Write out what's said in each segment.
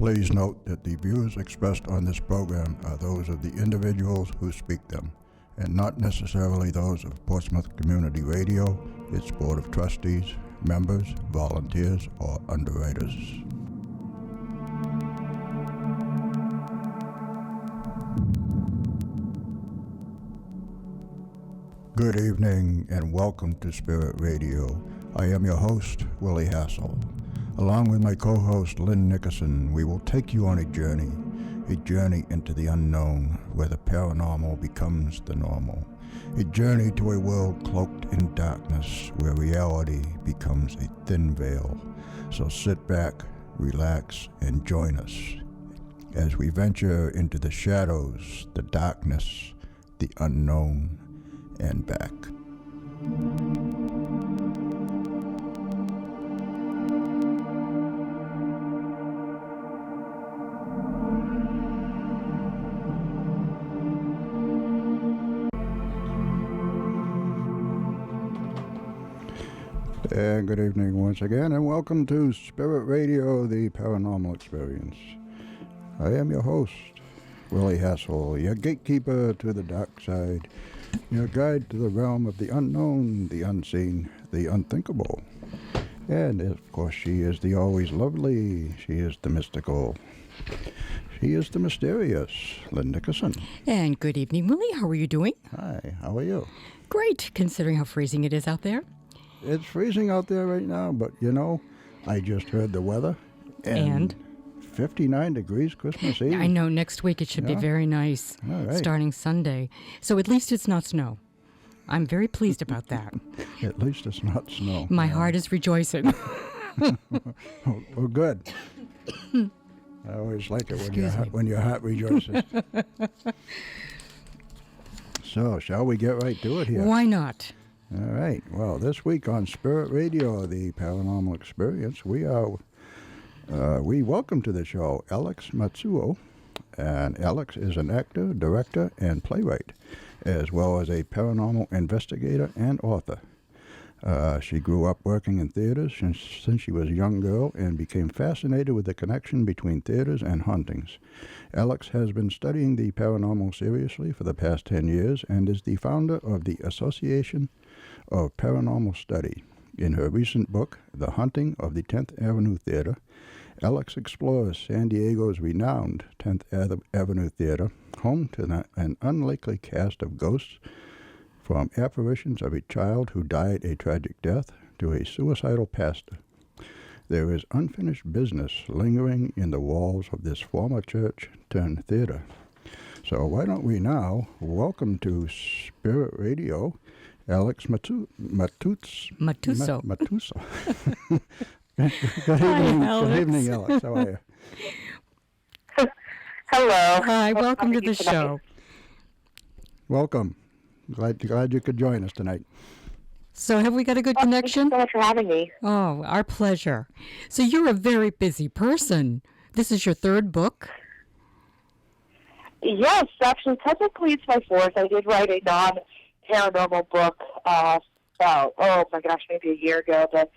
Please note that the views expressed on this program are those of the individuals who speak them, and not necessarily those of Portsmouth Community Radio, its Board of Trustees, members, volunteers, or underwriters. Good evening and welcome to Spirit Radio. I am your host, Willie Hassell. Along with my co-host, Lynn Nickerson, we will take you on a journey into the unknown where the paranormal becomes the normal. A journey to a world cloaked in darkness where reality becomes a thin veil. So sit back, relax, and join us as we venture into the shadows, the darkness, the unknown, and back. And good evening once again, and welcome to Spirit Radio, the Paranormal Experience. I am your host, Willie Hassell, your gatekeeper to the dark side, your guide to the realm of the unknown, the unseen, the unthinkable. And, of course, she is the always lovely, she is the mystical, she is the mysterious, Lynn Nickerson. And good evening, Willie. How are you doing? Hi, how are you? Great, considering how freezing it is out there. It's freezing out there right now, but, you know, I just heard the weather. And 59 degrees Christmas Eve. I know, next week it should be very nice, starting Sunday. So at least it's not snow. I'm very pleased about that. At least it's not snow. My heart is rejoicing. Well, good. I always like it when your heart rejoices. So, shall we get right to it here? Why not? All right. Well, this week on Spirit Radio, the Paranormal Experience, we welcome to the show Alex Matsuo. And Alex is an actor, director, and playwright, as well as a paranormal investigator and author. She grew up working in theaters since she was a young girl and became fascinated with the connection between theaters and hauntings. Alex has been studying the paranormal seriously for the past 10 years and is the founder of the Association of Paranormal Study. In her recent book, The Haunting of the 10th Avenue Theater, Alex explores San Diego's renowned 10th Avenue Theater, home to an unlikely cast of ghosts, from apparitions of a child who died a tragic death to a suicidal pastor. There is unfinished business lingering in the walls of this former church turned theater. So why don't we now welcome to Spirit Radio Alex Matsuo. Good evening, Alex. How are you? Hello. Hi, welcome to the show. Welcome. Glad you could join us tonight. So have we got a good connection? Thank you so much for having me. Oh, our pleasure. So you're a very busy person. This is your third book? Yes, actually, technically it's my fourth. I did write a non-paranormal book about, maybe a year ago. But,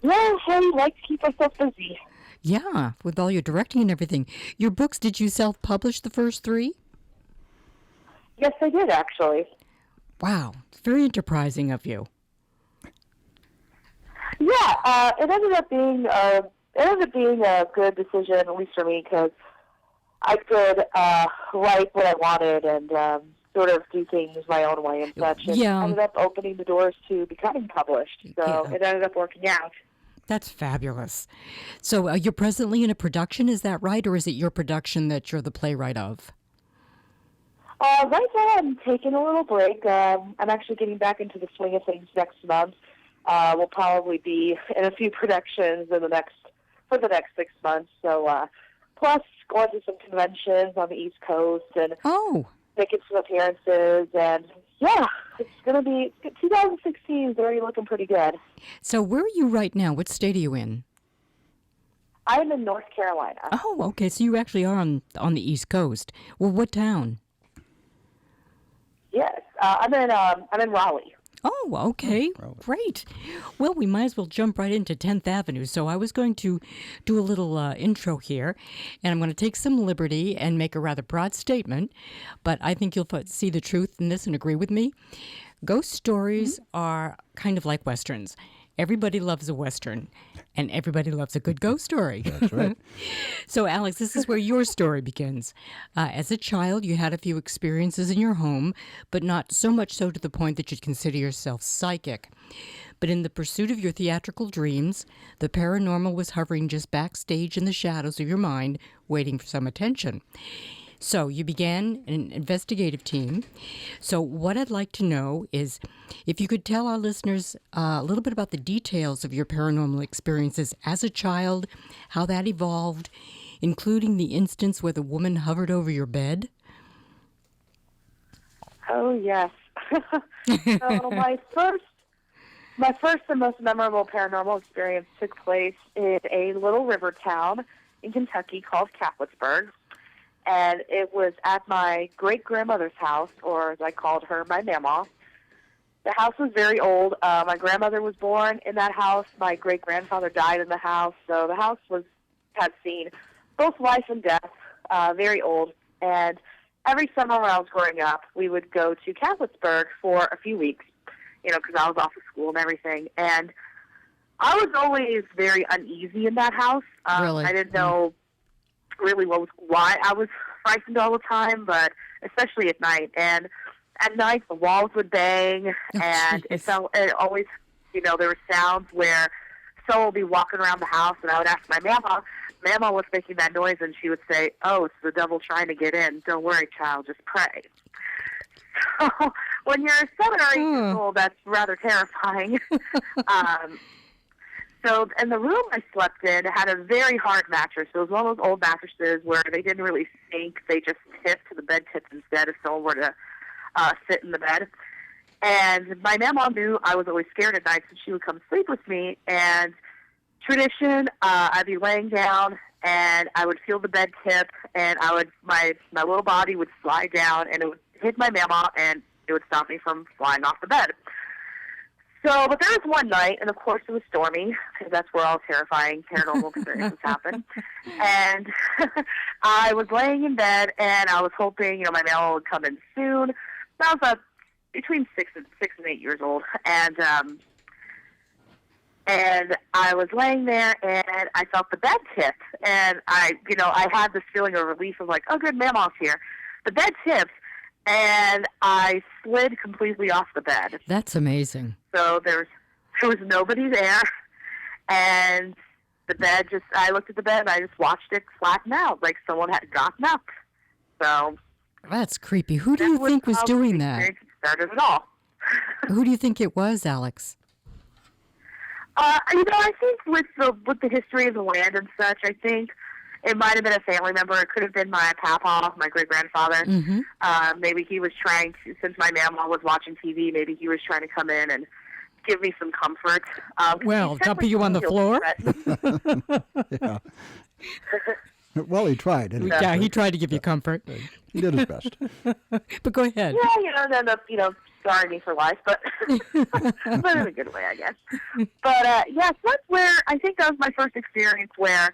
yeah, I like to keep myself busy. Yeah, with all your directing and everything. Your books, did you self-publish the first three? Yes, I did, actually. Wow, it's very enterprising of you. Yeah, it ended up being a good decision, at least for me, because I could write what I wanted and sort of do things my own way and such. And ended up opening the doors to becoming published. So it ended up working out. That's fabulous. So you're presently in a production, is that right? Or is it your production that you're the playwright of? Right now I'm taking a little break. I'm actually getting back into the swing of things next month. We'll probably be in a few productions for the next 6 months. So, plus going to some conventions on the East Coast and making some appearances. And yeah, it's going to be 2016 is already looking pretty good. So where are you right now? What state are you in? I'm in North Carolina. Oh, okay. So you actually are on the East Coast. Well, what town? Yes, I'm in Raleigh. Oh, okay. Great. Well, we might as well jump right into 10th Avenue. So I was going to do a little intro here, and I'm going to take some liberty and make a rather broad statement, but I think you'll see the truth in this and agree with me. Ghost stories are kind of like Westerns. Everybody loves a Western, and everybody loves a good ghost story. That's right. So, Alex, this is where your story begins. As a child, you had a few experiences in your home, but not so much so to the point that you'd consider yourself psychic. But in the pursuit of your theatrical dreams, the paranormal was hovering just backstage in the shadows of your mind, waiting for some attention. So you began an investigative team. So what I'd like to know is if you could tell our listeners a little bit about the details of your paranormal experiences as a child, how that evolved, including the instance where the woman hovered over your bed. Oh, yes. So my first and most memorable paranormal experience took place in a little river town in Kentucky called Catlettsburg. And it was at my great-grandmother's house, or as I called her, my mama. The house was very old. My grandmother was born in that house. My great-grandfather died in the house. So the house had seen both life and death, very old. And every summer when I was growing up, we would go to Catlettsburg for a few weeks, because I was off of school and everything. And I was always very uneasy in that house. Really? I didn't know really why I was frightened all the time, but especially at night. And at night, the walls would bang, and it always, there were sounds where someone would be walking around the house, and I would ask my Mama was making that noise, and she would say, "Oh, it's the devil trying to get in. Don't worry, child, just pray." So when you're 7 or 8 years old, that's rather terrifying. So, and the room I slept in had a very hard mattress. It was one of those old mattresses where they didn't really sink. They just tipped to the bed tips instead if someone were to sit in the bed. And my mama knew I was always scared at night, so she would come sleep with me. And tradition, I'd be laying down, and I would feel the bed tip, and my little body would slide down, and it would hit my mama, and it would stop me from flying off the bed. So, but there was one night, and of course it was stormy, because that's where all terrifying paranormal experiences happen. And I was laying in bed, and I was hoping, my mail would come in soon. I was between 6 and 8 years old, and I was laying there, and I felt the bed tip, and I had this feeling of relief of like, oh, good, Mama's here. The bed tipped, and I slid completely off the bed. That's amazing. So there was nobody there, and the bed I looked at the bed, and I just watched it flatten out, like someone had gotten up. So that's creepy. Who do you think was doing that? Started it all. Who do you think it was, Alex? I think with the history of the land and such, I think it might have been a family member. It could have been my papa, my great-grandfather. Mm-hmm. Maybe he was trying to, since my mama was watching TV, maybe he was trying to come in and give me some comfort. Well, dumping you on the floor? Yeah. Well, he tried. Anyway. Yeah, he tried to give you comfort. He did his best. But go ahead. Yeah, and ended up, scarring me for life, but but in a good way, I guess. But, so that's where, I think that was my first experience where,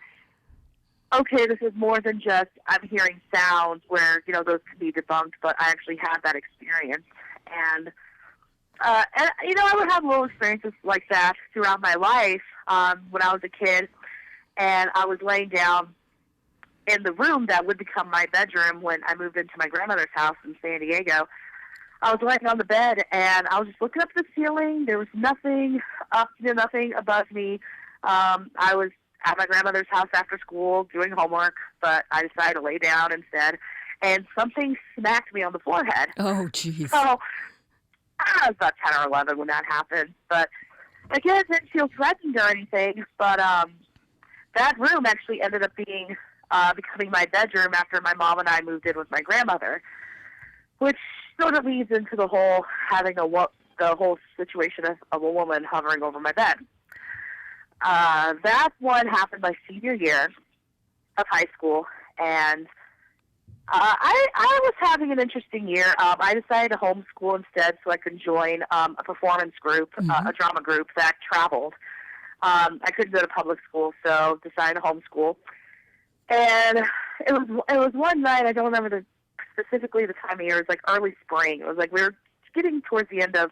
okay, this is more than just I'm hearing sounds where, those can be debunked, but I actually had that experience. And I would have little experiences like that throughout my life when I was a kid, and I was laying down in the room that would become my bedroom when I moved into my grandmother's house in San Diego. I was laying on the bed, and I was just looking up at the ceiling. There was nothing up, nothing above me. I was at my grandmother's house after school doing homework, but I decided to lay down instead, and something smacked me on the forehead. Oh, jeez. So I was about 10 or 11 when that happened. But again, it didn't feel threatened or anything, but that room actually ended up becoming my bedroom after my mom and I moved in with my grandmother, which sort of leads into the whole the whole situation of a woman hovering over my bed. That one happened my senior year of high school, and I was having an interesting year. I decided to homeschool instead so I could join a performance group, a drama group that traveled. I couldn't go to public school, so decided to homeschool. And it was one night, I don't remember specifically the time of year, it was like early spring. It was like we were getting towards the end of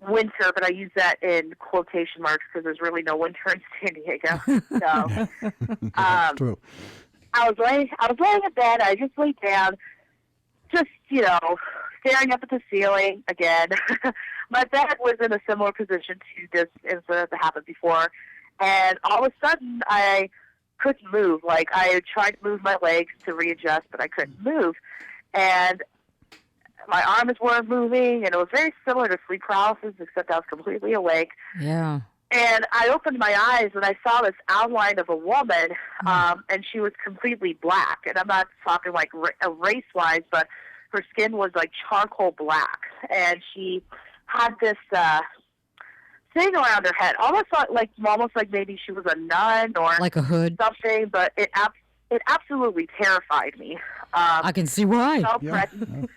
winter, but I use that in quotation marks because there's really no winter in San Diego. So, True. I was laying in bed. I just laid down, just staring up at the ceiling again. My bed was in a similar position to this incident that happened before, and all of a sudden I couldn't move. Like I tried to move my legs to readjust, but I couldn't move, and my arms weren't moving, and it was very similar to sleep paralysis, except I was completely awake. Yeah. And I opened my eyes, and I saw this outline of a woman, and she was completely black. And I'm not talking like race-wise, but her skin was like charcoal black. And she had this thing around her head, almost like maybe she was a nun or Like a hood. something. But it absolutely terrified me. I can see why. Felt Yeah. threatened.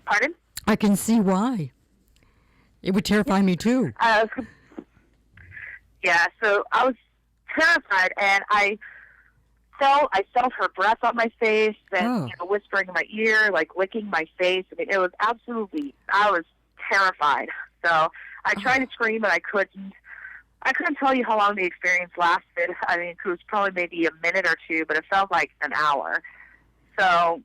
Pardon? I can see why. It would terrify me too. Yeah, so I was terrified, and I felt her breath on my face and whispering in my ear, like licking my face. I mean, it was I was terrified. So I tried to scream, but I couldn't. I couldn't tell you how long the experience lasted. I mean, it was probably maybe a minute or two, but it felt like an hour. So,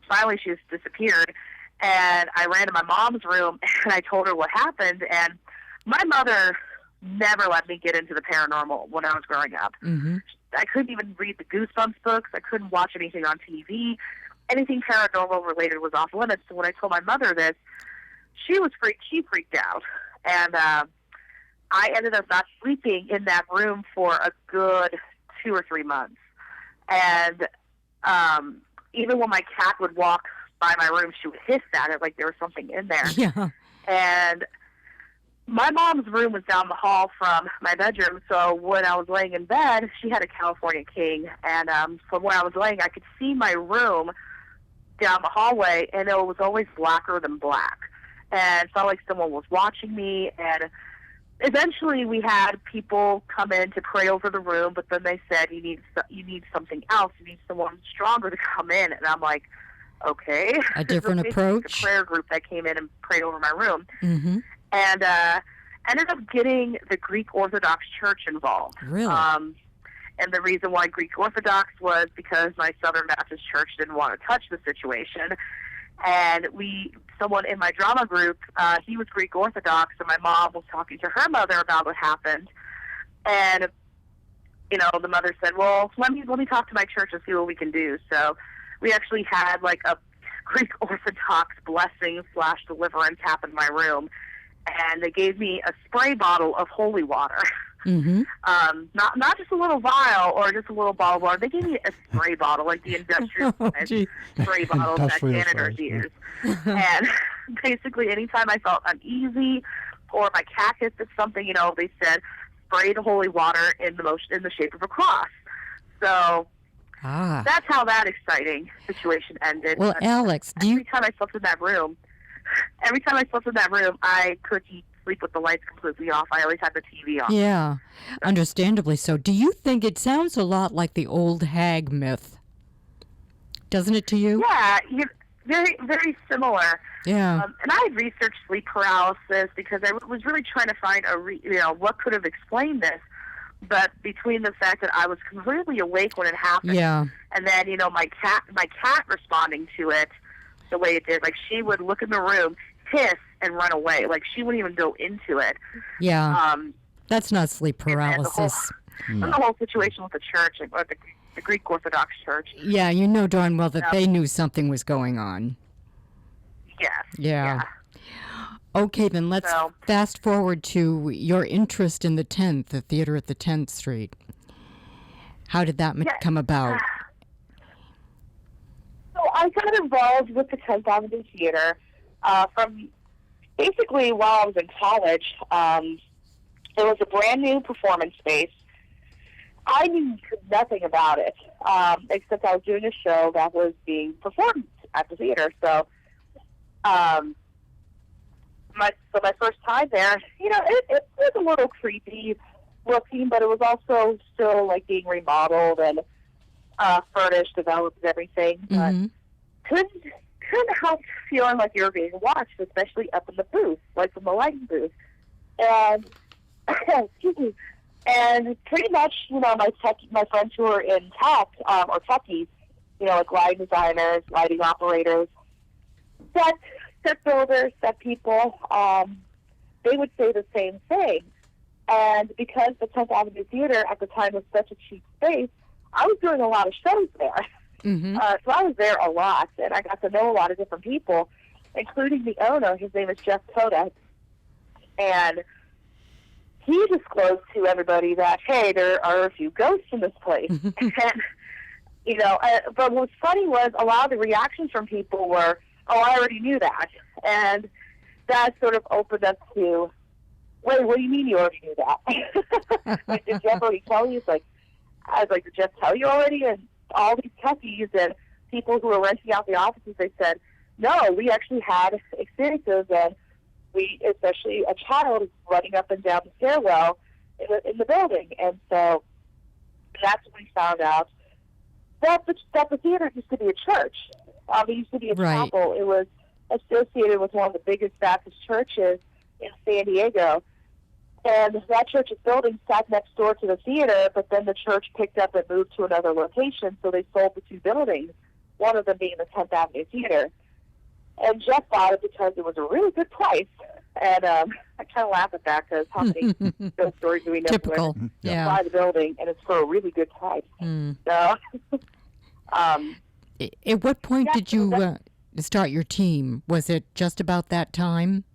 finally she just disappeared, and I ran to my mom's room, and I told her what happened, and my mother never let me get into the paranormal when I was growing up. Mm-hmm. I couldn't even read the Goosebumps books. I couldn't watch anything on TV. Anything paranormal related was off limits. So when I told my mother this, she freaked out. And I ended up not sleeping in that room for a good 2 or 3 months. And even when my cat would walk by my room, she would hiss at it like there was something in there. Yeah. And my mom's room was down the hall from my bedroom, so when I was laying in bed, she had a California king, and from where I was laying, I could see my room down the hallway, and it was always blacker than black, and it felt like someone was watching me, and eventually we had people come in to pray over the room, but then they said, you need something else, you need someone stronger to come in, and I'm like, okay. A different approach. A prayer group that came in and prayed over my room. Mm-hmm. And ended up getting the Greek Orthodox Church involved. Really? And the reason why Greek Orthodox was because my Southern Baptist Church didn't want to touch the situation. And someone in my drama group, he was Greek Orthodox, and my mom was talking to her mother about what happened. And, the mother said, well, let me talk to my church and see what we can do. So we actually had like a Greek Orthodox blessing / deliverance happen in my room. And they gave me a spray bottle of holy water. Mm-hmm. Not just a little vial or just a little bottle of water. They gave me a spray bottle, like the industrial spray bottles that janitors use. And basically, anytime I felt uneasy or my cat hissed at something, they said spray the holy water in the shape of a cross. So that's how that exciting situation ended. Well, Alex, every time I slept in that room, I couldn't sleep with the lights completely off. I always had the TV on. Yeah, understandably so. Do you think it sounds a lot like the old hag myth? Doesn't it to you? Yeah, very, very similar. Yeah. And I had researched sleep paralysis because I was really trying to find what could have explained this. But between the fact that I was completely awake when it happened, and then my cat responding to it the way it did, like she would look in the room, hiss, and run away. Like she wouldn't even go into it. Yeah. That's not sleep paralysis. And the whole situation with the church, or the Greek Orthodox Church. Yeah, you know darn well that they knew something was going on. Yes. Yeah. Okay, then let's fast forward to your interest in the 10th, the theater at the 10th Street. How did that come about? So I got involved with the 10th Avenue Theater from basically while I was in college. It was a brand new performance space, I knew nothing about it, except I was doing a show that was being performed at the theater. So, my first time there, it was a little creepy looking, but it was also still like being remodeled and furnished, developed, and everything. Mm-hmm. But couldn't help feeling like you were being watched, especially up in the booth, like from the lighting booth. And excuse me. And pretty much, my friends who are in tech, or techies, like lighting designers, lighting operators, set builders, set people, they would say the same thing. And because the 10th Avenue Theater at the time was such a cheap space, I was doing a lot of shows there. Mm-hmm. So I was there a lot, and I got to know a lot of different people, including the owner. His name is Jeff Kodak. And he disclosed to everybody that, hey, there are a few ghosts in this place. And, but what's funny was a lot of the reactions from people were, oh, I already knew that. And that sort of opened up to, wait, what do you mean you already knew that? Like, did Jeff already tell you? I was like, did Jeff tell you already? And all these techies and people who were renting out the offices, they said, no, we actually had experiences, and especially a child running up and down the stairwell in the building. And so that's when we found out that the theater used to be a church. It used to be a Right. chapel. It was associated with one of the biggest Baptist churches in San Diego. And that church's building sat next door to the theater, but then the church picked up and moved to another location, so they sold the two buildings, one of them being the 10th Avenue Theater. And Jeff bought it because it was a really good price. And I kind of laugh at that because how many ghost stories do we know? Typical. Where Yeah. you buy the building and it's for a really good price. Mm. So, At what point Yeah, did you start your team? Was it just about that time?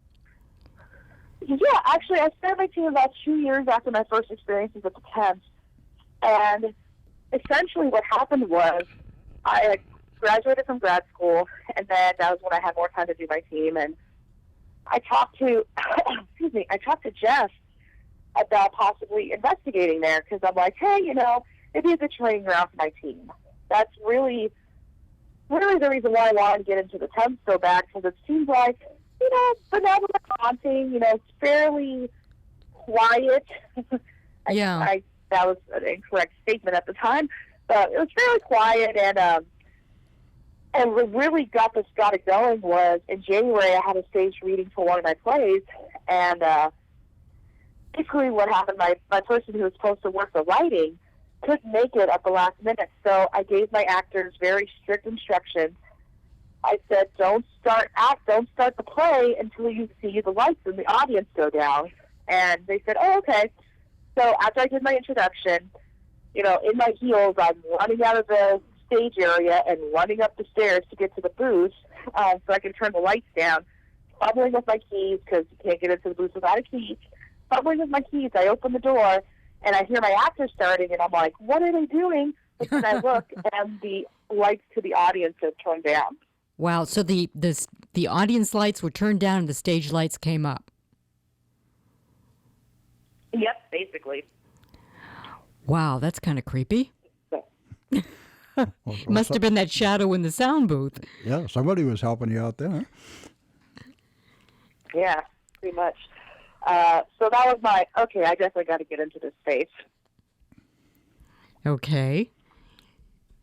yeah, actually, I started my team about 2 years after my first experiences at the 10th. And essentially what happened was I had graduated from grad school, and then that was when I had more time to do my team. And I talked to, I talked to Jeff about possibly investigating there because I'm like, hey, it'd be a good training ground for my team. That's really the reason why I wanted to get into the 10th so bad, because it seems like, benevolent haunting, it's fairly quiet. Yeah. That was an incorrect statement at the time, but it was fairly quiet, and what really got it going was in January I had a stage reading for one of my plays, and basically what happened, my person who was supposed to work the lighting couldn't make it at the last minute, so I gave my actors very strict instructions. I said, don't start the play until you see the lights in the audience go down. And they said, oh, okay. So after I did my introduction, in my heels, I'm running out of the stage area and running up the stairs to get to the booth so I can turn the lights down, fumbling with my keys because you can't get into the booth without a key. Fumbling with my keys, I open the door, and I hear my actors starting, and I'm like, what are they doing? But then I look, and the lights to the audience have turned down. Wow. So the audience lights were turned down and the stage lights came up. Yep, basically. Wow, that's kind of creepy. Well, Must have been that shadow in the sound booth. Yeah, somebody was helping you out there. Huh? Yeah, pretty much. So that was I definitely got to get into this space. Okay.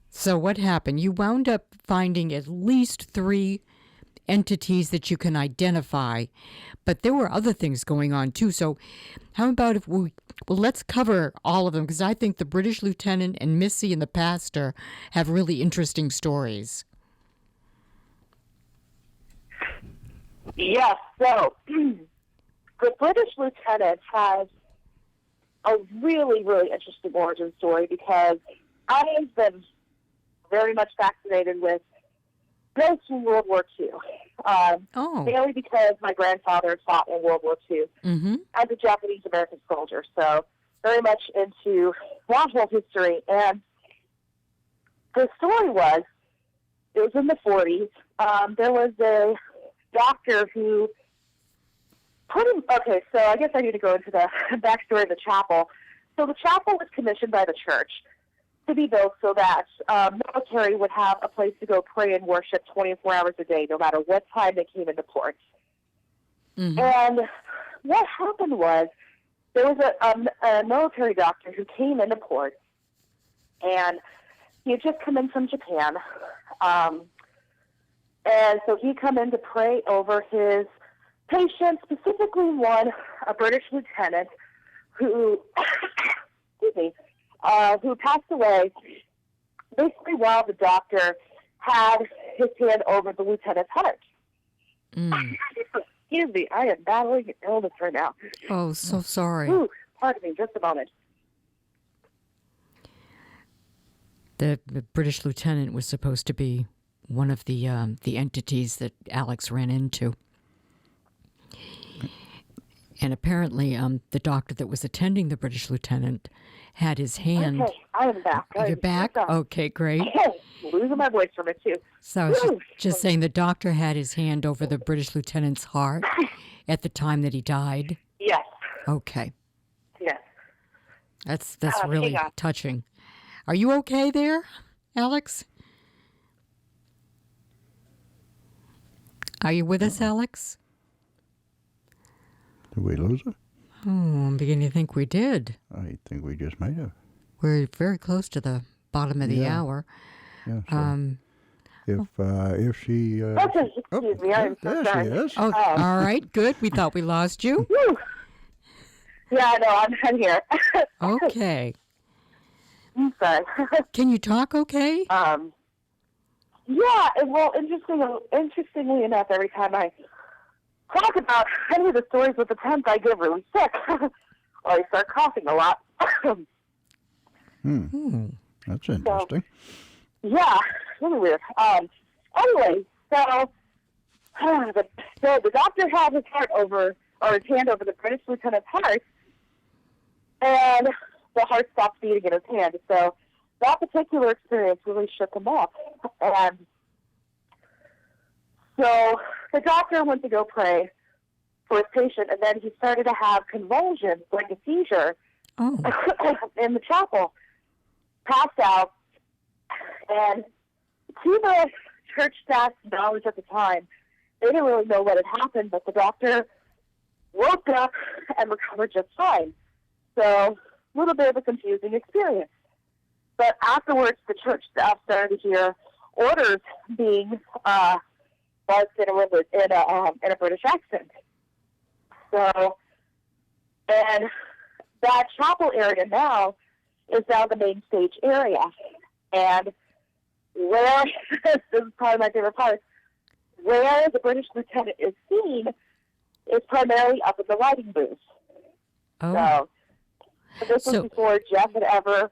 So what happened? You wound up finding at least 3 entities that you can identify, but there were other things going on too. So how about if let's cover all of them, because I think the British lieutenant and Missy and the pastor have really interesting stories. Yes, so the British lieutenant has a really, really interesting origin story because I have been very much fascinated with ghosts in World War II. Mainly because my grandfather fought in World War II as a Japanese-American soldier. So very much into that whole history. And the story was, it was in the 40s. There was a doctor who so I guess I need to go into the backstory of the chapel. So the chapel was commissioned by the church to be built so that military would have a place to go pray and worship 24 hours a day, no matter what time they came into port. Mm-hmm. And what happened was there was a military doctor who came into port, and he had just come in from Japan. And so he come in to pray over his patient, specifically one, a British lieutenant, who, excuse me, who passed away basically while the doctor had his hand over the lieutenant's heart. Excuse me, I am battling an illness right now. Oh, so sorry. Ooh, pardon me, just a moment. The British lieutenant was supposed to be one of the entities that Alex ran into. And apparently, the doctor that was attending the British lieutenant had his hand. Okay, I am back. You're back? Okay, great. Losing my voice from it, too. So I was just saying the doctor had his hand over the British lieutenant's heart at the time that he died. Yes. Okay. Yes. That's really touching. Are you okay there, Alex? Are you with us, Alex? Did we lose her? Oh, I'm beginning to think we did. I think we just might have. We're very close to the bottom of the hour. Yeah. So if she. Okay, excuse me. I'm so there sorry. she is. Oh, all right, good. We thought we lost you. Whew. Yeah, no, I'm here. Okay. I'm sorry. Can you talk okay? Yeah, well, interestingly enough, every time I talk about any of the stories with the temps, I get really sick. Or I start coughing a lot. That's interesting. Yeah, really weird. Anyway, so the doctor had his heart over, or his hand over the British lieutenant's heart, and the heart stopped beating in his hand. So that particular experience really shook him up. And so the doctor went to go pray for his patient, and then he started to have convulsions, like a seizure, in the chapel. Passed out, and to the church staff's knowledge at the time, they didn't really know what had happened, but the doctor woke up and recovered just fine. So, a little bit of a confusing experience. But afterwards, the church staff started to hear orders being buzzed in a British accent. So, and that chapel area now is now the main stage area. And where, this is probably my favorite part, where the British lieutenant is seen is primarily up in the lighting booth. Oh. So this was before Jeff had ever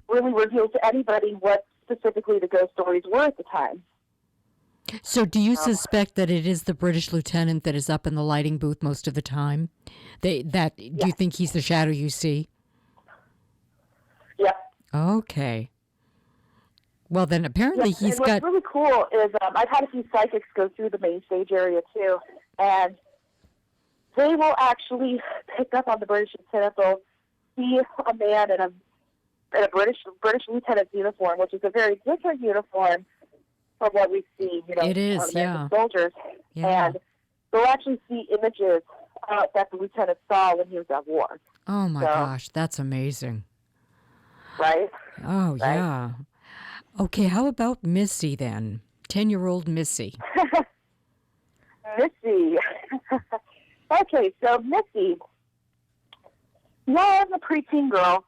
really revealed to anybody what specifically the ghost stories were at the time. So do you suspect that it is the British lieutenant that is up in the lighting booth most of the time? Do you think he's the shadow you see? Yep. Okay. Well, then apparently he's and got... What's really cool is I've had a few psychics go through the main stage area too, and they will actually pick up on the British lieutenant. They'll see a man in a British lieutenant's uniform, which is a very different uniform from what we see, it is, American soldiers. Yeah. And they'll actually see images that the lieutenant saw when he was at war. Oh my gosh, that's amazing. Right? Oh, right? Yeah. Okay, how about Missy then? 10-year-old Missy. Missy. Okay, so Missy was a preteen girl.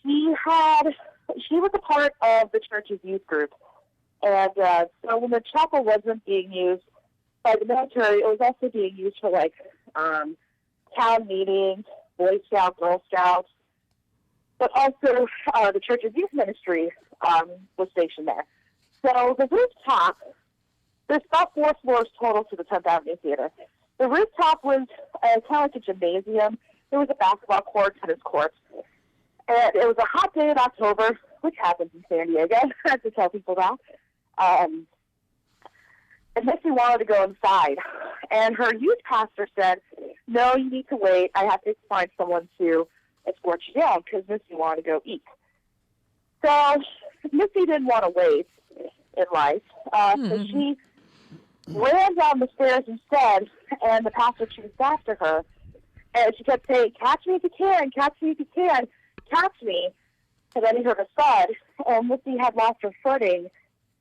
She was a part of the church's youth group. And so when the chapel wasn't being used by the military, it was also being used for, like, town meetings, Boy Scouts, Girl Scouts, but also the church's youth ministry was stationed there. So the rooftop, there's about 4 floors total to the 10th Avenue Theater. The rooftop was kind of like a gymnasium. There was a basketball court, tennis court. And it was a hot day in October, which happens in San Diego. I have to tell people that. And Missy wanted to go inside. And her youth pastor said, no, you need to wait. I have to find someone to escort you down because Missy wanted to go eat. So Missy didn't want to wait in life, so she ran down the stairs instead, and the pastor chased after her. And she kept saying, "Catch me if you can, catch me if you can, catch me." And then he heard a thud, and Missy had lost her footing,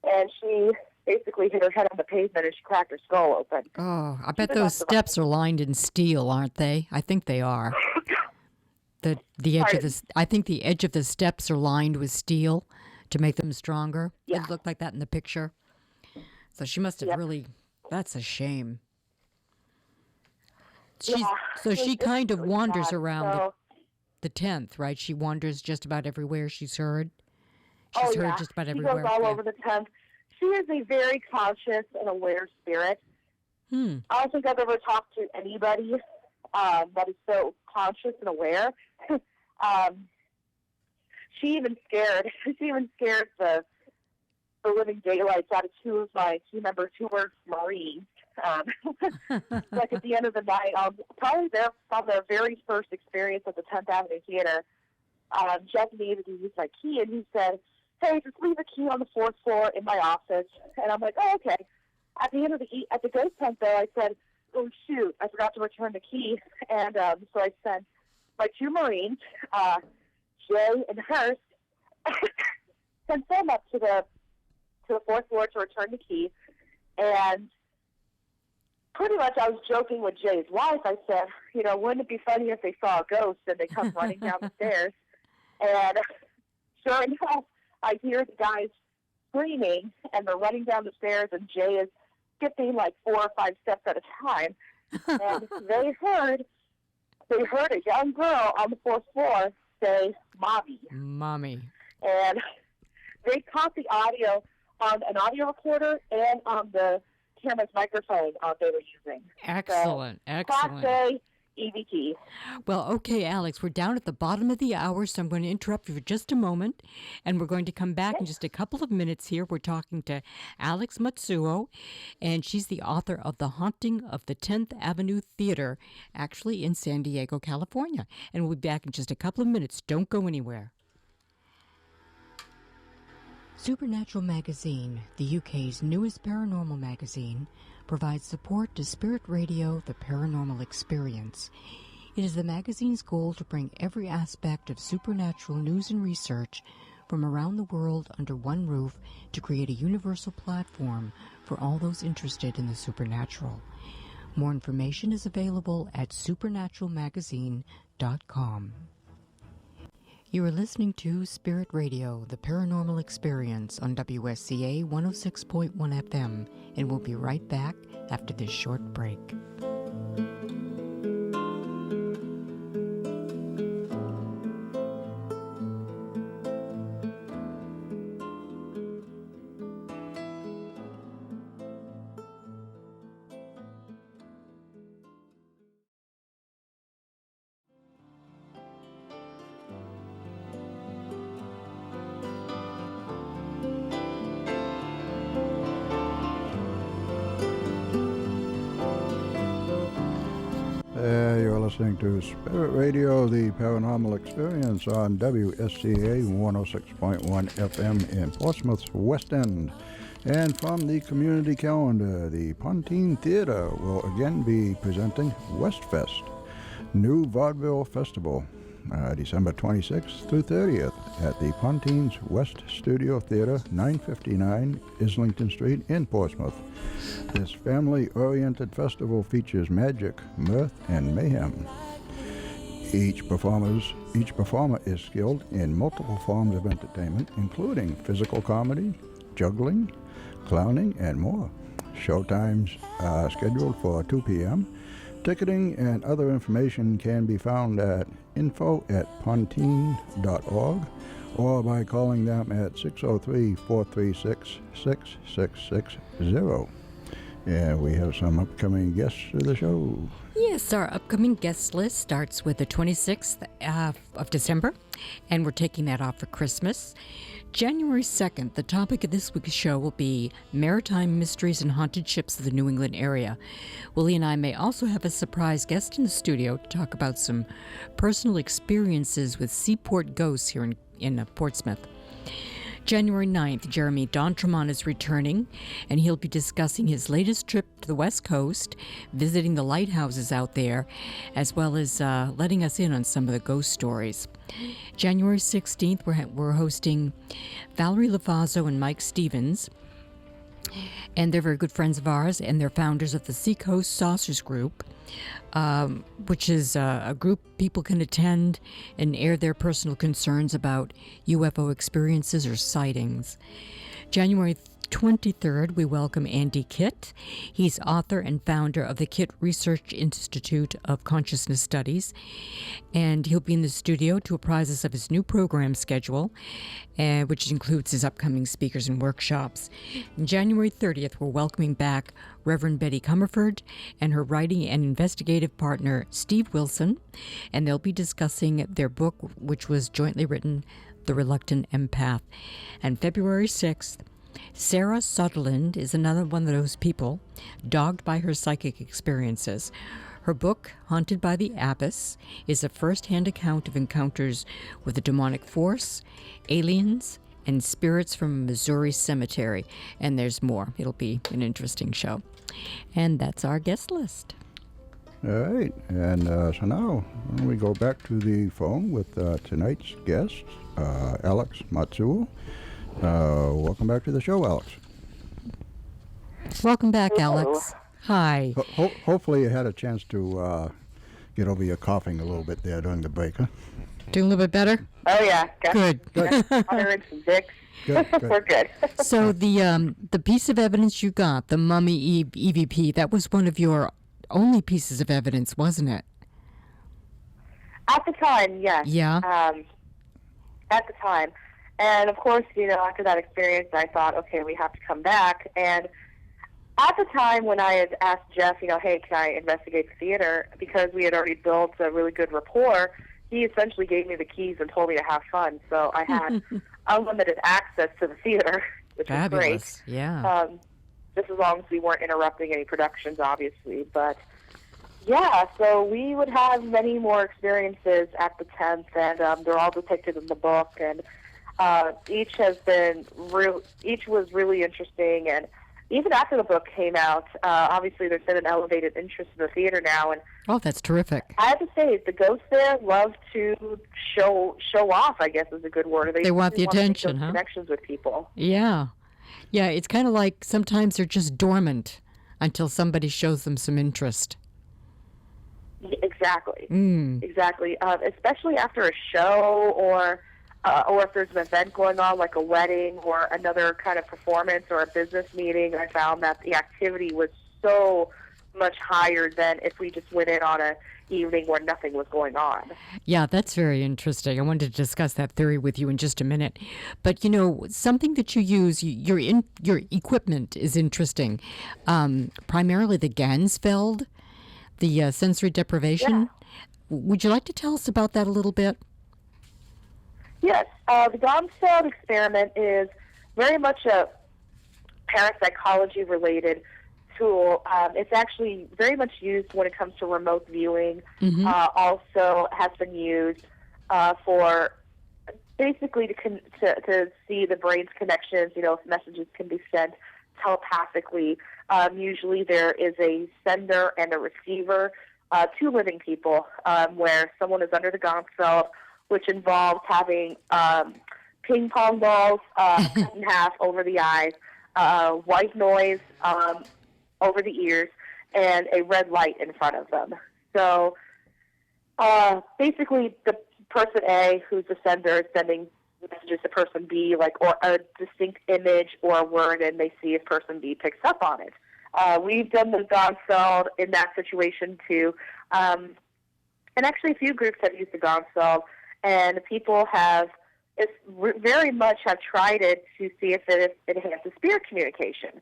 and she basically hit her head on the pavement, and she cracked her skull open. Oh, I bet those steps are lined in steel, aren't they? I think they are. The edge of this, I think the edge of the steps are lined with steel to make them stronger. Yeah. It looked like that in the picture. So she must have really. That's a shame. So she kind of really wanders sad. around the 10th, right? She wanders just about everywhere she's heard. She's heard just about everywhere. She goes all over the 10th. She is a very conscious and aware spirit. I don't think I've ever talked to anybody that is so conscious and aware. She even scared the living daylights out of two of my team members who were Marines. Like at the end of the night, probably from their very first experience at the 10th Avenue Theater, Jeff needed to use my key, and he said, "Hey, just leave a key on the 4th floor in my office." And I'm like, "Oh, okay." At the end of at the ghost hunt, though, I said, "Oh shoot, I forgot to return the key," and so I sent my two Marines, Jay and Hurst, sent them up to the 4th floor to return the key, and pretty much I was joking with Jay's wife. I said, wouldn't it be funny if they saw a ghost and they come running down the stairs? And sure enough, I hear the guys screaming, and they're running down the stairs, and Jay is skipping like 4 or 5 steps at a time. And they heard a young girl on the 4th floor say, "Mommy." Mommy. And they caught the audio on an audio recorder and on the camera's microphone they were using. Excellent, so, excellent. Class A, EVT. Well, okay, Alex, we're down at the bottom of the hour, so I'm going to interrupt you for just a moment, and we're going to come back in just a couple of minutes here. We're talking to Alex Matsuo, and she's the author of The Haunting of the 10th Avenue Theater, actually in San Diego, California. And we'll be back in just a couple of minutes. Don't go anywhere. Supernatural Magazine, the UK's newest paranormal magazine, provides support to Spirit Radio, the Paranormal Experience. It is the magazine's goal to bring every aspect of supernatural news and research from around the world under one roof to create a universal platform for all those interested in the supernatural. More information is available at supernaturalmagazine.com. You are listening to Spirit Radio, the Paranormal Experience on WSCA 106.1 FM, and we'll be right back after this short break. You're listening to Spirit Radio, the Paranormal Experience on WSCA 106.1 FM in Portsmouth's West End. And from the community calendar, the Pontine Theater will again be presenting Westfest, New Vaudeville Festival, December 26th through 30th at the Pontine's West Studio Theater, 959 Islington Street in Portsmouth. This family-oriented festival features magic, mirth, and mayhem. Each performer is skilled in multiple forms of entertainment, including physical comedy, juggling, clowning, and more. Showtimes are scheduled for 2 p.m. Ticketing and other information can be found at info@pontine.org or by calling them at 603-436-6660. And we have some upcoming guests to the show. Yes, our upcoming guest list starts with the 26th of December, and we're taking that off for Christmas. January 2nd, the topic of this week's show will be Maritime Mysteries and Haunted Ships of the New England Area. Willie and I may also have a surprise guest in the studio to talk about some personal experiences with seaport ghosts here in Portsmouth. January 9th, Jeremy D'Entremont is returning, and he'll be discussing his latest trip to the West Coast, visiting the lighthouses out there, as well as letting us in on some of the ghost stories. January 16th, we're hosting Valerie Lafazzo and Mike Stevens, and they're very good friends of ours, and they're founders of the Seacoast Saucers Group, which is a group people can attend and air their personal concerns about UFO experiences or sightings. January 23rd, we welcome Andy Kitt. He's author and founder of the Kitt Research Institute of Consciousness Studies, and he'll be in the studio to apprise us of his new program schedule, which includes his upcoming speakers and workshops. On January 30th, we're welcoming back Reverend Betty Comerford and her writing and investigative partner, Steve Wilson, and they'll be discussing their book, which was jointly written, The Reluctant Empath. And February 6th, Sarah Sutherland is another one of those people dogged by her psychic experiences. Her book, Haunted by the Abyss, is a first-hand account of encounters with a demonic force, aliens, and spirits from a Missouri cemetery. And there's more. It'll be an interesting show. And that's our guest list. All right, and so now we go back to the phone with tonight's guest, Alex Matsuo. Welcome back to the show, Alex. Welcome back, Alex. Hi. Hopefully you had a chance to get over your coughing a little bit there during the break, huh? Doing a little bit better? Oh, yeah. Good. Water and some Vicks. Good. We're good. So the piece of evidence you got, the mummy EVP, that was one of your only pieces of evidence, wasn't it? At the time, yes. Yeah. At the time. And, of course, after that experience, I thought, okay, we have to come back. And at the time when I had asked Jeff, hey, can I investigate the theater, because we had already built a really good rapport, he essentially gave me the keys and told me to have fun. So I had unlimited access to the theater, which Fabulous. was great. Yeah. Just as long as we weren't interrupting any productions, obviously. But, yeah, so we would have many more experiences at the 10th, and they're all depicted in the book. And each was really interesting, and even after the book came out, obviously there's been an elevated interest in the theater now, and That's terrific. I have to say, the ghosts there love to show off, I guess is a good word. They want the want to make attention, those huh? connections with people. Yeah. Yeah, it's kind of like sometimes they're just dormant until somebody shows them some interest. Exactly. Mm. Exactly. Especially after a show or if there's an event going on, like a wedding or another kind of performance or a business meeting, I found that the activity was so much higher than if we just went in on an evening where nothing was going on. Yeah, that's very interesting. I wanted to discuss that theory with you in just a minute. But, something that you use, your equipment is interesting. Primarily the Gansfeld, the sensory deprivation. Yeah. Would you like to tell us about that a little bit? Yes, the Gansfeld experiment is very much a parapsychology-related tool. It's actually very much used when it comes to remote viewing. Mm-hmm. Also has been used for basically to see the brain's connections, if messages can be sent telepathically. Usually there is a sender and a receiver, two living people, where someone is under the Gansfeld, which involves having ping pong balls cut in half over the eyes, white noise over the ears, and a red light in front of them. So basically the person A, who's the sender, is sending messages to person B, or a distinct image or a word, and they see if person B picks up on it. We've done the Gansfeld in that situation too. And actually a few groups have used the Gansfeld, and people very much have tried it to see if it enhances spirit communication.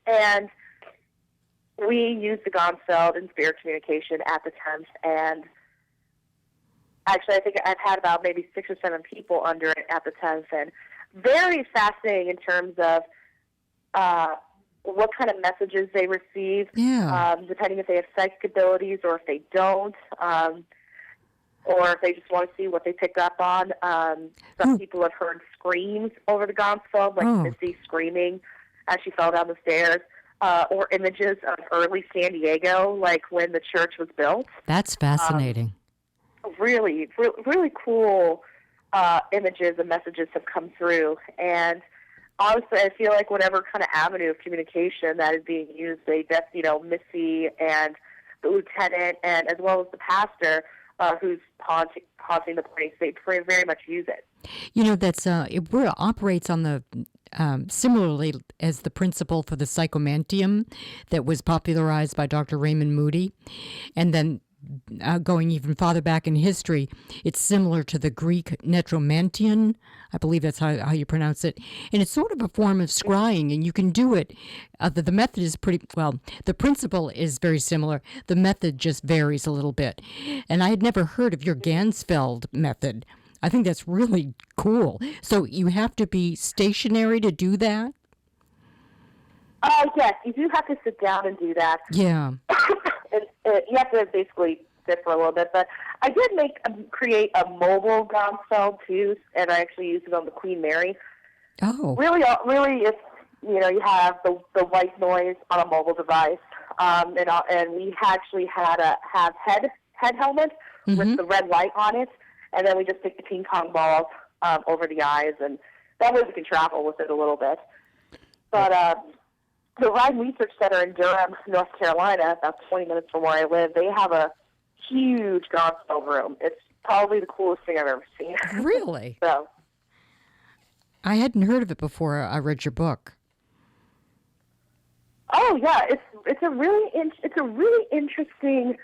And we used the Gansfeld in spirit communication at the 10th, and Actually, I think I've had about maybe 6 or 7 people under it at the 10th, and very fascinating in terms of what kind of messages they receive, Yeah. depending if they have psychic abilities or if they don't, or if they just want to see what they pick up on. Some people have heard screams over the Gonfeld, like Missy screaming as she fell down the stairs, or images of early San Diego, like when the church was built. That's fascinating. Really cool images and messages have come through. And honestly, I feel like whatever kind of avenue of communication that is being used, Missy and the lieutenant, and as well as the pastor who's haunting the place, they very much use it. That's it operates on the similarly as the principle for the psychomantium that was popularized by Dr. Raymond Moody, and then going even farther back in history, it's similar to the Greek necromantian. I believe that's how you pronounce it. And it's sort of a form of scrying, and you can do it. The method is the principle is very similar. The method just varies a little bit. And I had never heard of your Gansfeld method. I think that's really cool. So you have to be stationary to do that? Yes, you do have to sit down and do that. Yeah. You have to basically sit for a little bit, but I did create a mobile Gonfeld too, and I actually used it on the Queen Mary. Oh. Really, it's you have the white noise on a mobile device, and we actually had head helmet with the red light on it, and then we just stick the ping pong balls over the eyes, and that way we can travel with it a little bit. But the Rhine Research Center in Durham, North Carolina, about 20 minutes from where I live, they have a huge Gonfeld room. It's probably the coolest thing I've ever seen. Really? So, I hadn't heard of it before I read your book. oh yeah, it's a really interesting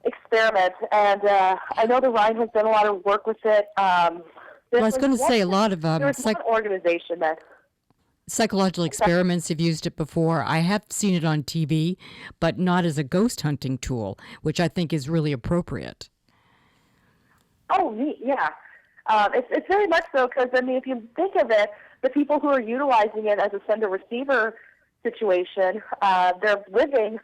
experiment, and I know the Rhine has done a lot of work with it. I was going to say a lot of there was one organization that. Psychological experiments have used it before. I have seen it on TV, but not as a ghost hunting tool, which I think is really appropriate. Oh, neat, yeah. It's very much so, because, if you think of it, the people who are utilizing it as a sender-receiver situation, they're living,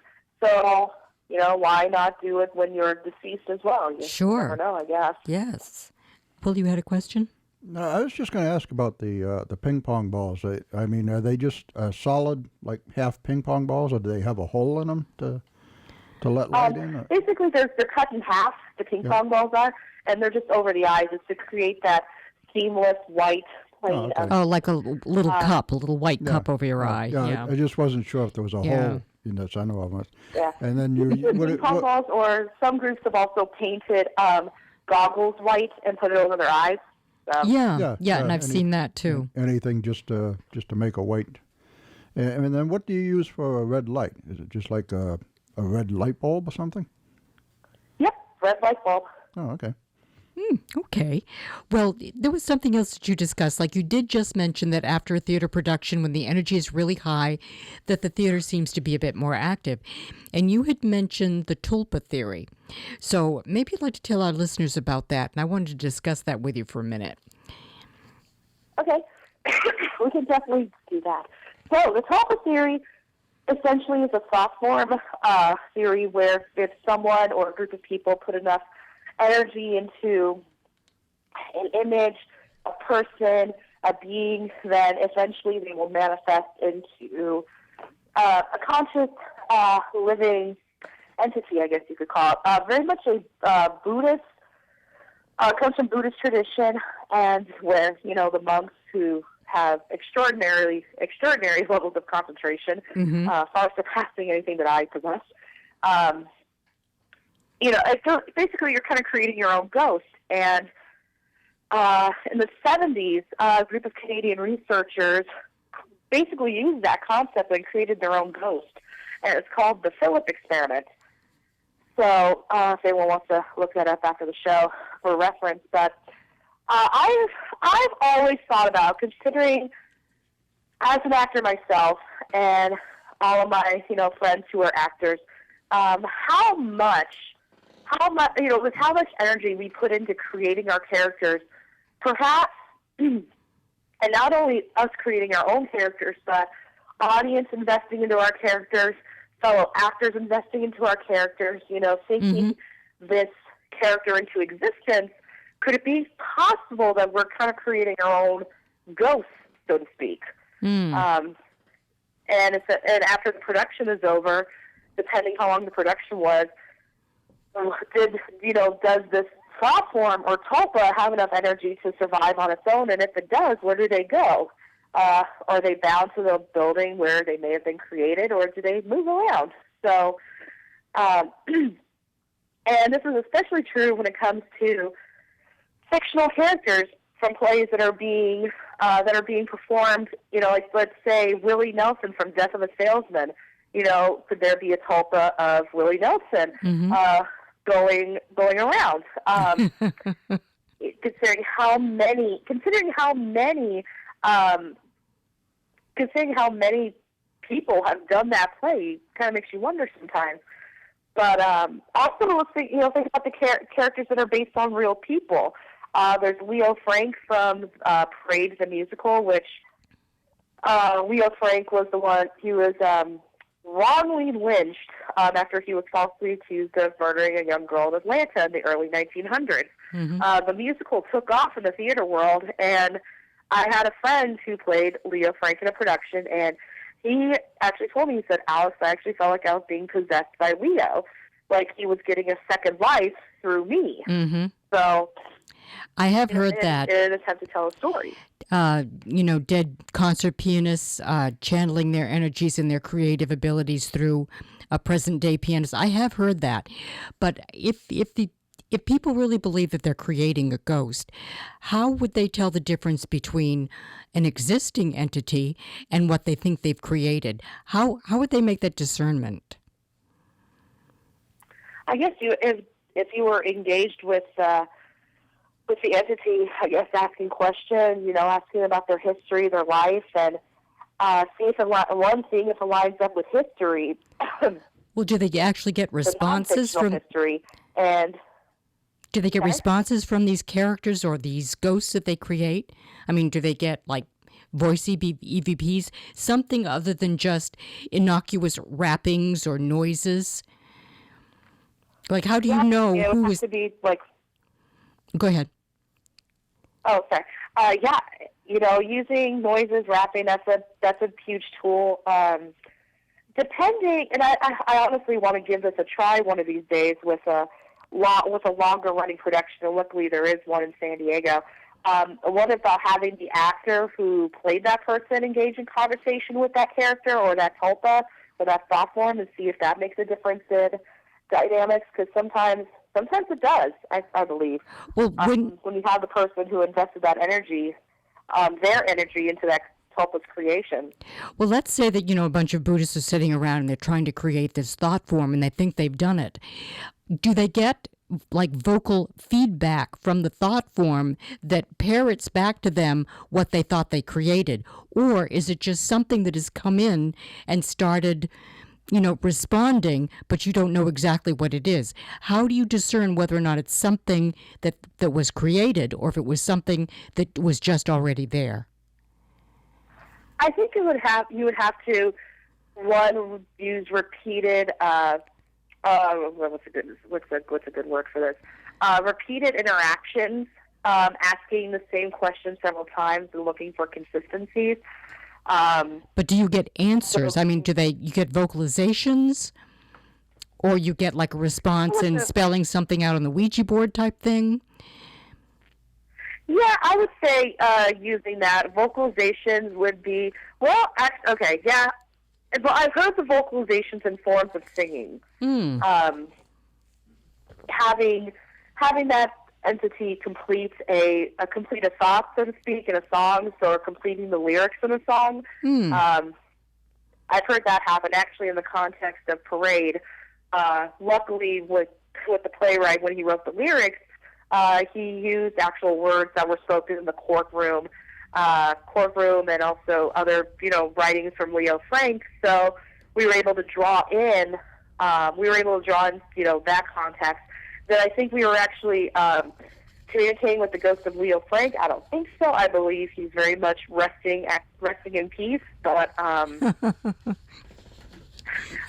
so, why not do it when you're deceased as well? You Sure. never know, I guess. Yes. Will, you had a question? No, I was just going to ask about the ping pong balls. Are they just solid, like half ping pong balls, or do they have a hole in them to let light in? Or? Basically, they're cut in half, the ping pong balls are, and they're just over the eyes. It's to create that seamless white plane. Like a little cup, a little white cup over your eye. Yeah. I just wasn't sure if there was a hole in this. I know of it. Yeah. And then ping pong balls, or some groups have also painted goggles white and put it over their eyes. Yeah, and I've seen that too. Anything just to make a white. And then what do you use for a red light? Is it just like a red light bulb or something? Yep, red light bulb. Oh, okay. Okay. Well, there was something else that you discussed. Like you did just mention that after a theater production, when the energy is really high, that the theater seems to be a bit more active. And you had mentioned the tulpa theory. So maybe you'd like to tell our listeners about that. And I wanted to discuss that with you for a minute. Okay. We can definitely do that. So the tulpa theory essentially is a thought form theory where if someone or a group of people put enough energy into an image, a person, a being, then eventually they will manifest into a conscious living entity, I guess you could call it. Very much a Buddhist, comes from Buddhist tradition, and where, the monks who have extraordinary levels of concentration, far surpassing anything that I possess. Basically you're kind of creating your own ghost. And in the 70s, a group of Canadian researchers basically used that concept and created their own ghost. And it's called the Philip experiment. So if anyone wants to look that up after the show for reference. But I've always thought about, considering as an actor myself and all of my friends who are actors, how much how much, with how much energy we put into creating our characters, perhaps, and not only us creating our own characters, but audience investing into our characters, fellow actors investing into our characters, thinking this character into existence, could it be possible that we're kind of creating our own ghosts, so to speak? And after the production is over, depending how long the production was, does this thought form or tulpa have enough energy to survive on its own? And if it does, where do they go? Are they bound to the building where they may have been created, or do they move around? So, and this is especially true when it comes to fictional characters from plays that are being performed. Like, let's say Willie Nelson from Death of a Salesman. Could there be a tulpa of Willie Nelson going around? Considering how many people have done that play, kind of makes you wonder sometimes. But also, let's think about the characters that are based on real people. There's Leo Frank from Parade the Musical, which Leo Frank was the one. He was wrongly lynched after he was falsely accused of murdering a young girl in Atlanta in the early 1900s. The musical took off in the theater world, and I had a friend who played Leo Frank in a production, and he actually told me, he said, "Alex, I actually felt like I was being possessed by Leo, like he was getting a second life through me." So I have heard that. In an attempt to tell a story. Dead concert pianists channeling their energies and their creative abilities through a present-day pianist. I have heard that. But if people really believe that they're creating a ghost, how would they tell the difference between an existing entity and what they think they've created? How would they make that discernment? I guess if you were engaged with the entity, I guess asking questions, asking about their history, their life, and seeing if it lines up with history. Well, do they actually get responses from history? And do they get responses from these characters or these ghosts that they create? I mean, do they get like voice EVPs, something other than just innocuous rappings or noises? Like, how do you know who is? To be like. Go ahead. Oh, sorry. Using noises, rapping, that's a huge tool. Depending, and I honestly want to give this a try one of these days with a longer running production, and luckily there is one in San Diego. What about having the actor who played that person engage in conversation with that character or that tulpa or that thought form, and see if that makes a difference in dynamics? Because sometimes it does, I believe. Well, when you have the person who invested that energy, their energy into that tulpa's creation. Well, let's say that, a bunch of Buddhists are sitting around and they're trying to create this thought form and they think they've done it. Do they get like vocal feedback from the thought form that parrots back to them what they thought they created? Or is it just something that has come in and started responding, but you don't know exactly what it is? How do you discern whether or not it's something that was created or if it was something that was just already there? I think you would have to, one, use repeated, what's a good word for this? Repeated interactions, asking the same question several times and looking for consistencies. But do you get answers? I mean, you get vocalizations, or you get like a response and spelling something out on the Ouija board type thing? Yeah, I would say using that. Vocalizations would be, okay, yeah. But I've heard the vocalizations in forms of singing. Having that entity complete a thought, so to speak, in a song, so completing the lyrics in a song. I've heard that happen actually in the context of Parade. Luckily, with the playwright, when he wrote the lyrics, he used actual words that were spoken in the courtroom, and also other writings from Leo Frank. So we were able to draw in that context. that I think we were actually communicating with the ghost of Leo Frank. I don't think so. I believe he's very much resting in peace, but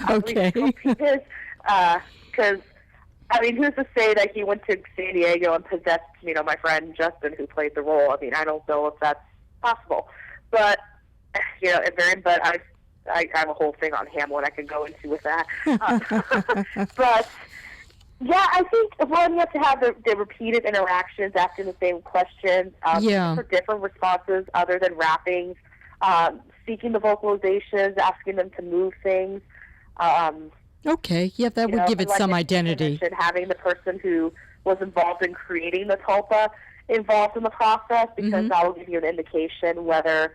Okay. because I mean, who's to say that he went to San Diego and possessed, my friend Justin, who played the role? I mean, I don't know if that's possible, but but I have a whole thing on Hamlet I can go into with that. But yeah, I think one, you have to have the repeated interactions, asking the same questions, for different responses other than rappings, seeking the vocalizations, asking them to move things. Okay, yeah, that would give it some identity. Having the person who was involved in creating the tulpa involved in the process, because that will give you an indication whether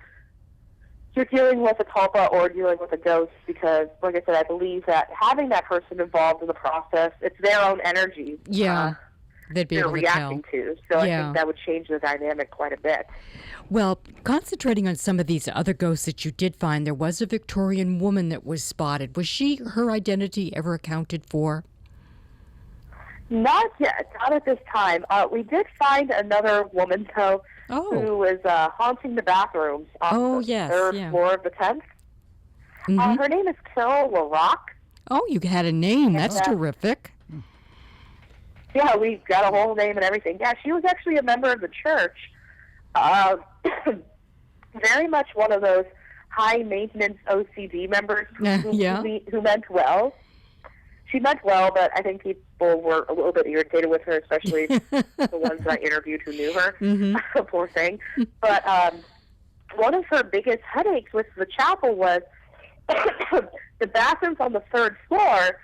you're dealing with a tulpa or dealing with a ghost, because, like I said, I believe that having that person involved in the process, it's their own energy. Yeah, they'd be able to tell. Reacting to. So I think that would change the dynamic quite a bit. Well, concentrating on some of these other ghosts that you did find, there was a Victorian woman that was spotted. Was her identity ever accounted for? Not yet, not at this time. We did find another woman, though, who was haunting the bathrooms on the third floor of the 10th. Her name is Carol LaRock. Oh, you had a name. That's terrific. Yeah, we got a whole name and everything. Yeah, she was actually a member of the church. Very much one of those high-maintenance OCD members who meant well. She meant well, but I think people were a little bit irritated with her, especially the ones that I interviewed who knew her. Poor thing. But one of her biggest headaches with the chapel was the bathrooms on the third floor.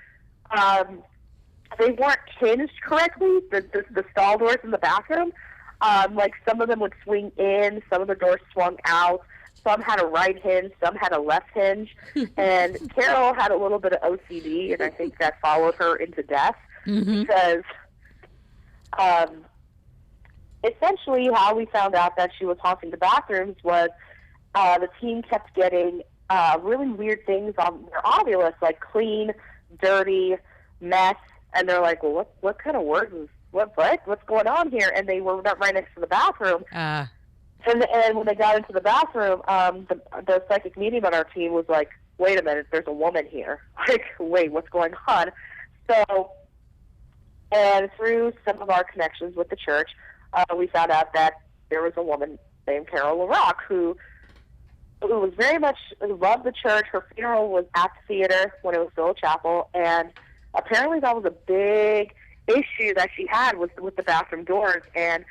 They weren't hinged correctly, the stall doors in the bathroom. Like some of them would swing in, some of the doors swung out, some had a right hinge, some had a left hinge, and Carol had a little bit of OCD, and I think that followed her into death, because essentially how we found out that she was haunting the bathrooms was the team kept getting really weird things on their ovulus, like clean, dirty, mess, and they're like, well, what kind of words is what's going on here? And they were right next to the bathroom. And when they got into the bathroom, the psychic medium on our team was like, wait a minute, there's a woman here. Like, wait, what's going on? So, and through some of our connections with the church, we found out that there was a woman named Carol LaRock who was very much loved the church. Her funeral was at the theater when it was still a chapel, and apparently that was a big issue that she had with the bathroom doors. And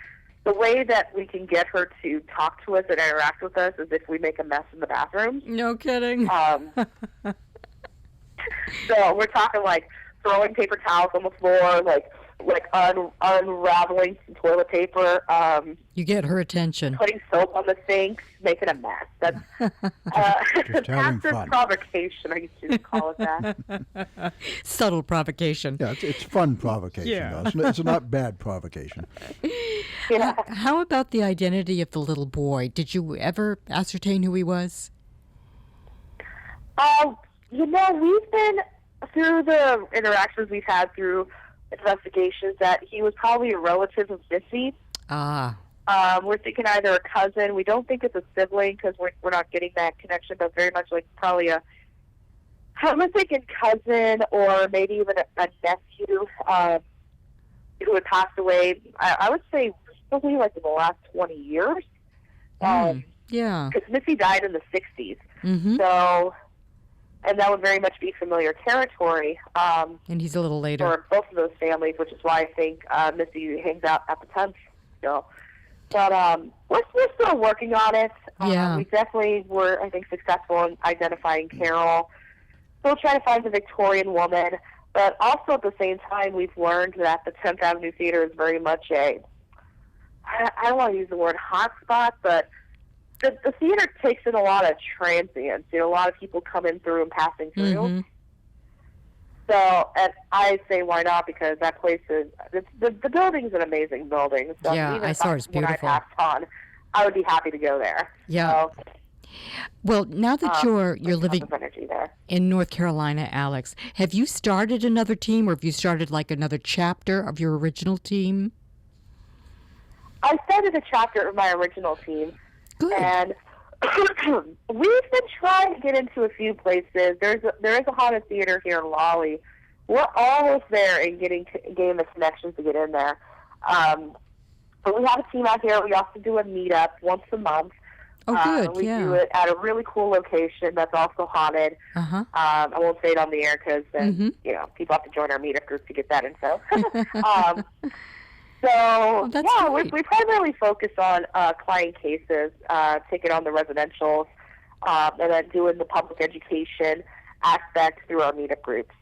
the way that we can get her to talk to us and interact with us is if we make a mess in the bathroom. No kidding. So we're talking like throwing paper towels on the floor, like unraveling some toilet paper. You get her attention. Putting soap on the sink, making a mess. That's passive provocation, I used to call it that. Subtle provocation. Yeah, it's fun provocation, though. It's not bad provocation. Yeah. How about the identity of the little boy? Did you ever ascertain who he was? We've been, through the interactions we've had through investigations, that he was probably a relative of Missy. We're thinking either a cousin. We don't think it's a sibling because we're not getting that connection, but very much like probably I'm thinking cousin or maybe even a nephew who had passed away, I would say probably like in the last 20 years. Yeah. Because Missy died in the 60s. So, and that would very much be familiar territory. And he's a little later. For both of those families, which is why I think Missy hangs out at the 10th still. But we're still working on it. We definitely were, I think, successful in identifying Carol. Still trying to find the Victorian woman. But also at the same time, we've learned that the 10th Avenue Theater is very much I don't want to use the word hotspot, but the theater takes in a lot of transients. A lot of people coming through and passing through. So, and I say why not, because that place is, the building's an amazing building. So yeah, even I saw it's beautiful. When I passed on, I would be happy to go there. Yeah. So, Well, now that you're There's living tons of energy there. in North Carolina, Alex, have you started another team, or have you started like another chapter of your original team? I started a chapter of my original team, Good. and we've been trying to get into a few places. There is a haunted theater here in Raleigh. We're almost there in getting the connections to get in there. But we have a team out here. We also do a meetup once a month. Oh, good. We yeah. do it at a really cool location that's also haunted. Uh-huh. I won't say it on the air because then people have to join our meetup group to get that info. We primarily focus on client cases, taking on the residentials, and then doing the public education aspect through our meetup groups.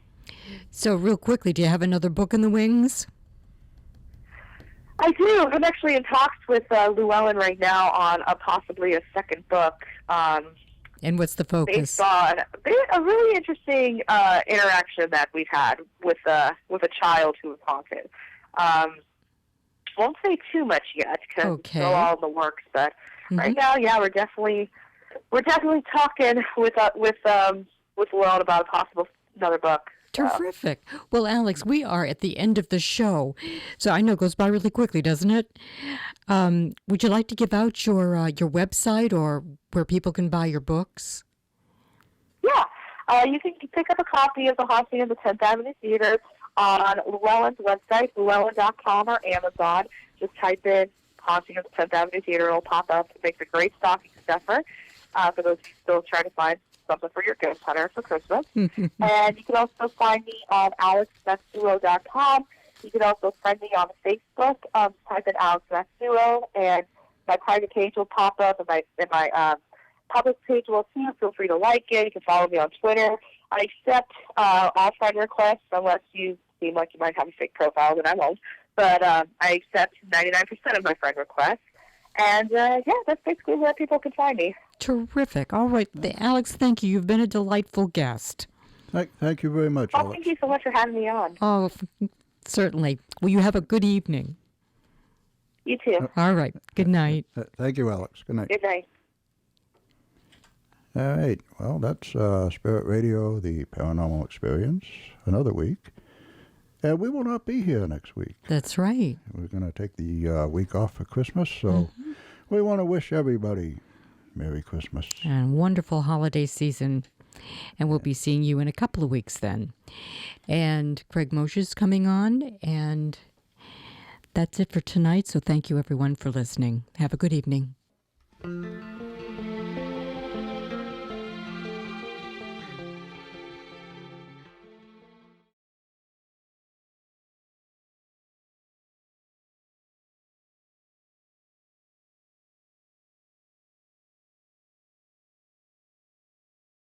So real quickly, do you have another book in the wings? I do. I'm actually in talks with Llewellyn right now on possibly a second book. And what's the focus? Based on a really interesting interaction that we've had with a child who was haunted. Won't say too much yet because it's still all in the works. But right now, we're definitely talking with Llewellyn about a possible another book. Terrific. Well, Alex, we are at the end of the show, so I know it goes by really quickly, doesn't it? Would you like to give out your website or where people can buy your books? Yeah, you can pick up a copy of The Haunting of the 10th Avenue Theater on Llewellyn's website, llewellyn.com or Amazon. Just type in Haunting of the 10th Avenue Theater. It'll pop up. It makes a great stocking stuffer for those who still try to find something for your ghost hunter for Christmas. And you can also find me on alexmatsuo.com. You can also find me on Facebook. Type in Alex Matsuo, and my private page will pop up, and my public page will too. Feel free to like it. You can follow me on Twitter. I accept all friend requests unless you seem like you might have a fake profile, then I won't. But I accept 99% of my friend requests. And, that's basically where people can find me. Terrific. All right. Alex, thank you. You've been a delightful guest. Thank you very much, Alex. Thank you so much for having me on. Oh, certainly. Well, you have a good evening. You too. All right. Good night. Thank you, Alex. Good night. Good night. All right. Well, that's Spirit Radio, the Paranormal Experience, another week. And we will not be here next week. That's right. We're going to take the week off for Christmas, so we want to wish everybody Merry Christmas. And wonderful holiday season. And we'll be seeing you in a couple of weeks then. And Craig Moshe's coming on, and that's it for tonight. So thank you, everyone, for listening. Have a good evening.